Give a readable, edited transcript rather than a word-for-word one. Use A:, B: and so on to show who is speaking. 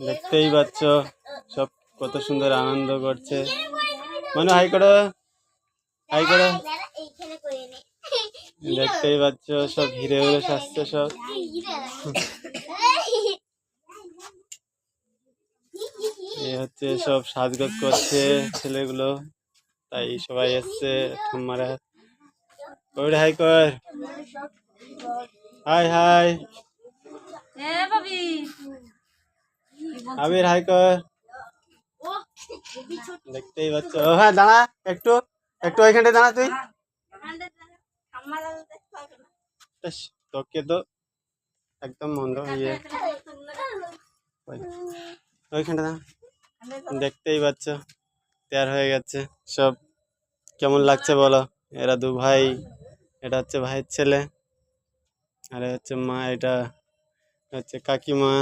A: দেখতেই পাচ্ছ সব কত সুন্দর আনন্দ করছে। মানে হাই করো, হাই করো। দেখতেই পাচ্ছ সব হিরে হিরে সাজছে সব। এই হচ্ছে সব সাজগোজ করছে ছেলেগুলো, তাই সবাই এসছে ঠাম্মারা। ওরে হাই কর, হাই হাই আবির হাই কর। দেখতেই পাচ্ছ। হ্যাঁ দাঁড়া একটু, একটু ওইখানটায় দাঁড়া তুই। তোকে তো একদম মন্দ ইয়ে ওইখানটা দাঁড়া। দেখতেই পাচ্ছ তৈয়ার হয়ে গেছে সব। কেমন লাগছে বলো? এরা দু ভাই, এটা হচ্ছে ভাইয়ের ছেলে আর হচ্ছে মা, এটা হচ্ছে কাকিমা।